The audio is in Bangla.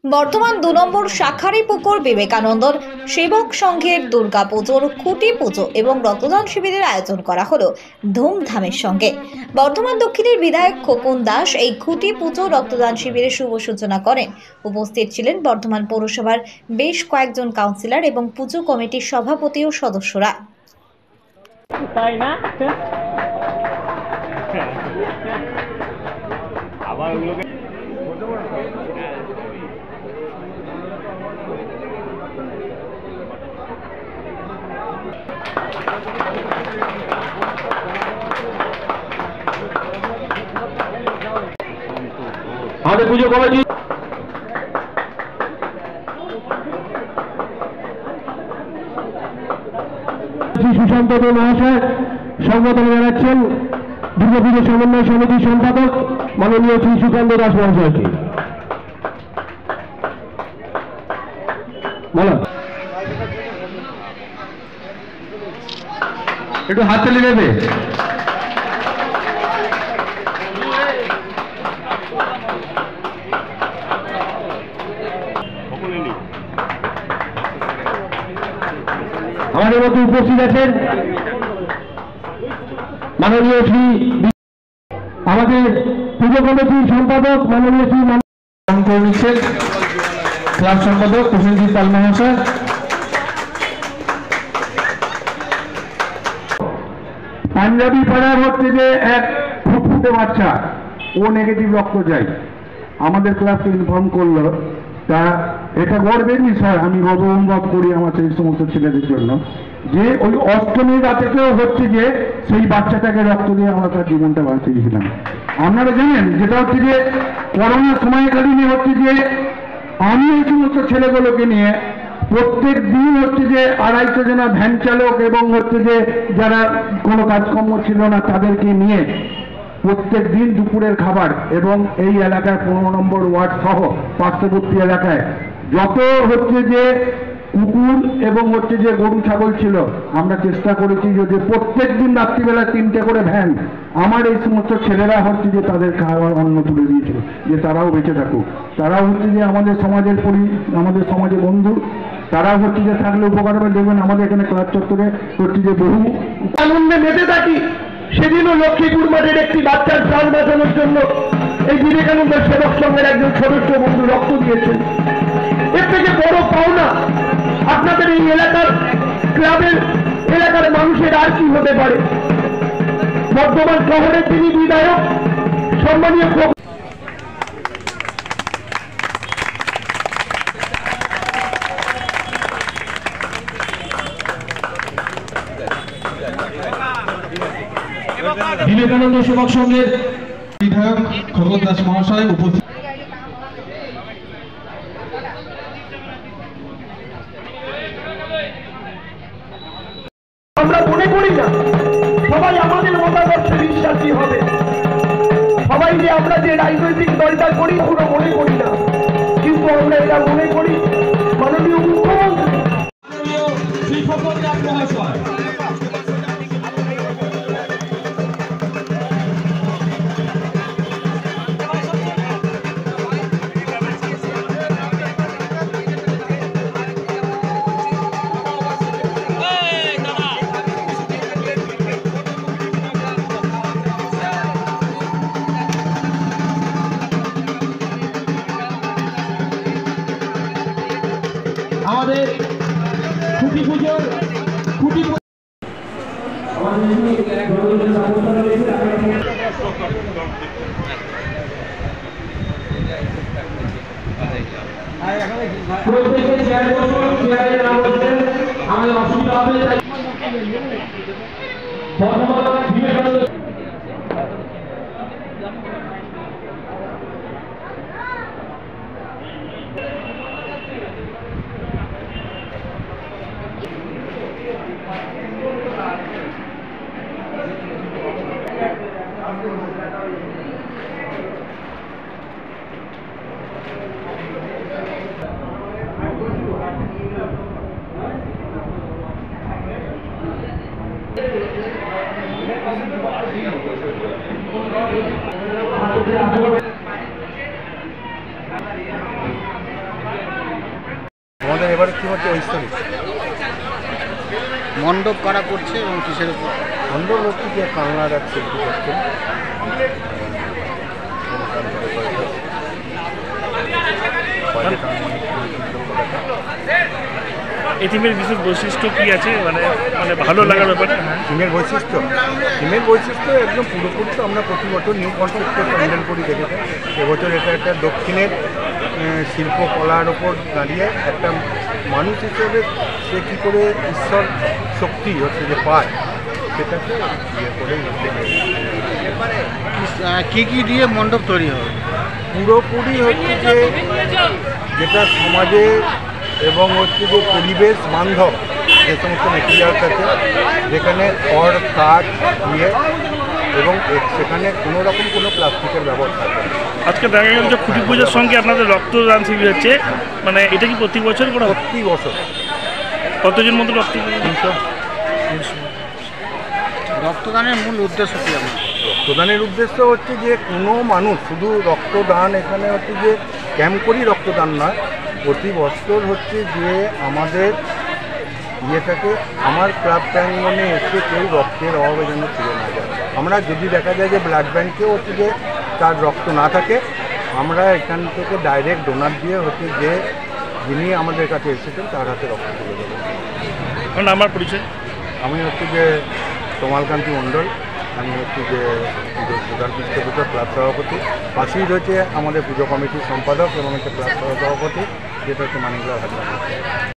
বর্তমান ২ নম্বর শাখারীপুকুর বিবেকানন্দর সেবক সংঘের দুর্গাপুজোর খুঁটি পুজো এবং রক্তদান শিবিরের আয়োজন করা হলো ধুমধামের সঙ্গে। বর্ধমান দক্ষিণের বিধায়ক খোকন দাস এই খুঁটি পুজো রক্তদান শিবিরের শুভ সূচনা করেন। উপস্থিত ছিলেন বর্ধমান পৌরসভার বেশ কয়েকজন কাউন্সিলর এবং পুজো কমিটির সভাপতি ও সদস্যরা। তাই না আবার ওগুলোকে আমাদের পুজো কমিটি সুশান্ত দে মহাশয় সংবর্ধনা জানাচ্ছেন দুর্গাপুজো সমন্বয় সমিতির সম্পাদক মাননীয় শ্রী সুশান্ত দাস মহাশয়কে। বলো, একটু হাত তালি দেবে। আমাদের মধ্যে উপস্থিত আছেন মাননীয় শ্রী আমাদের পুজো কমিটির সম্পাদক মাননীয় শ্রী নিচ্ছেন ক্লাব সম্পাদক প্রসেনজিৎ পাল মহাশয়। পাঞ্জাবি পাড়ার হচ্ছে যে এক ফুটফুটে বাচ্চা, ও নেগেটিভ রক্ত চাই, আমাদের ক্লাবকে ইনফর্ম করলো। তা এটা গর্বের বিষয়, আমি গর্ব অনুভব করি আমার সেই সমস্ত ছেলেদের জন্য, যে ওই অষ্টমী রাতেও হচ্ছে যে সেই বাচ্চাটাকে রক্ত দিয়ে আমরা তার জীবনটা বাঁচিয়েছিলাম। আপনারা জানেন যেটা হচ্ছে যে করোনার সময়কালীনে হচ্ছে যে আমি এই সমস্ত ছেলেগুলোকে নিয়ে প্রত্যেক দিন হচ্ছে যে 250 জনা ভ্যান চালক এবং হচ্ছে যে যারা কোনো কাজকর্ম ছিল না তাদেরকে নিয়ে প্রত্যেক দিন দুপুরের খাবার এবং এই এলাকার 15 নম্বর ওয়ার্ড সহ পার্শ্ববর্তী এলাকায় যত হচ্ছে যে কুকুর এবং হচ্ছে যে গরু ছাগল ছিল, আমরা চেষ্টা করেছি যে প্রত্যেক দিন রাত্রিবেলা 3টে করে ভ্যান আমার এই সমস্ত ছেলেরা হচ্ছে যে তাদের খাওয়ার অন্ন তুলে দিয়েছিল, যে তারাও বেঁচে থাকুক। তারাও হচ্ছে যে আমাদের সমাজের বন্ধু, তারাও হচ্ছে যে থাকলে উপকার হবে। দেখবেন আমাদের এখানে ক্লাব চত্বরে হচ্ছে যে বহু আনন্দে মেতে থাকি। সেদিনও লক্ষ্মীপুর মাঠের একটি বাচ্চার প্রাণ বাঁচানোর জন্য এই বিবেকানন্দ সেবক সংঘের একজন সদস্য বন্ধু রক্ত দিয়েছেন। এর থেকে বড় পাওনা আপনাদের এই এলাকার ক্লাবের এলাকার মানুষের আর কি হতে পারে। বর্ধমান শহরের তিনি বিধায়ক সম্মানীয় বিবেকানন্দ সেবক সংঘের বিধায়ক খোকন দাস মহাশয় উপস্থিত। আমরা মনে করি না সবাই আমাদের মতাদর্শে বিশ্বাসী হবে, সবাই যে আমরা যে রাজনৈতিক দলটা করি কোনো মনে করি না, কিন্তু আমরা এটা মনে করি মাননীয় মুখ্যমন্ত্রী শ্রী খোকন দাস মহাশয় আমাদের খুঁটি পুজোর আমাদের অসুবিধা হবে। পরিবারের কি হচ্ছে ঐশ্বরিক মণ্ডপ কারা করছে এবং কিসের উপর? মণ্ডল হচ্ছে যে কালনার এক শিল্পী করছেন এই থিমের বিশেষ বৈশিষ্ট্য কি আছে, মানে মানে ভালো লাগার ব্যাপারটা? থিমের বৈশিষ্ট্য একদম পুরোপুরি তো আমরা প্রতি বছর নিউ কনসেপ্টে প্যান্ডেল করি দেখেছি। এবছর এটা একটা দক্ষিণের শিল্পকলার ওপর দাঁড়িয়ে একটা মানুষ হিসেবে সে কী করে ঈশ্বর শক্তি হচ্ছে যে পায় সেটাকে ইয়ে করে কি কি দিয়ে মণ্ডপ তৈরি হবে? পুরোপুরি হচ্ছে যে যেটা সমাজে এবং হচ্ছে যে পরিবেশ বান্ধব যে সমস্ত মেটেরিয়ালস আছে, যেখানে খড় কাঠ দিয়ে এবং সেখানে কোনো রকম কোনো প্লাস্টিকের ব্যবহার থাকে না। আজকে দেখা গেল যে খুঁটি পুজোর সঙ্গে আপনাদের রক্তদান শিবির হচ্ছে, মানে এটা কি প্রতি বছর করা হয়? প্রতি বছর কতজন মতো রক্ত? 300। রক্তদানের মূল উদ্দেশ্য কি আপনার? রক্তদানের উদ্দেশ্য হচ্ছে যে কোনো মানুষ শুধু রক্তদান এখানে হচ্ছে যে ক্যাম্প করি রক্তদান নয়, প্রতি বছর হচ্ছে যে আমাদের ইয়েটাকে আমার ক্লাব প্রাঙ্গণে এসে কেউ রক্তের অভাবে যেন ফিরে না যায়। আমরা যদি দেখা যায় যে ব্লাড ব্যাঙ্কেও হচ্ছে যে তার রক্ত না থাকে, আমরা এখান থেকে ডাইরেক্ট ডোনার দিয়ে হচ্ছে যে যিনি আমাদের কাছে এসেছেন তার হাতে রক্ত তুলে দেবেন। আমার পরিচয়, আমি হচ্ছে যে তমালকান্তি মণ্ডল, আমি হচ্ছে যে প্রধান পৃষ্ঠপোষক ক্লাব সভাপতি, পাশেই রয়েছে আমাদের পুজো কমিটির সম্পাদক এবং একটা ক্লাব সভাপতি, যেটা হচ্ছে মানিকলাল হাজরা।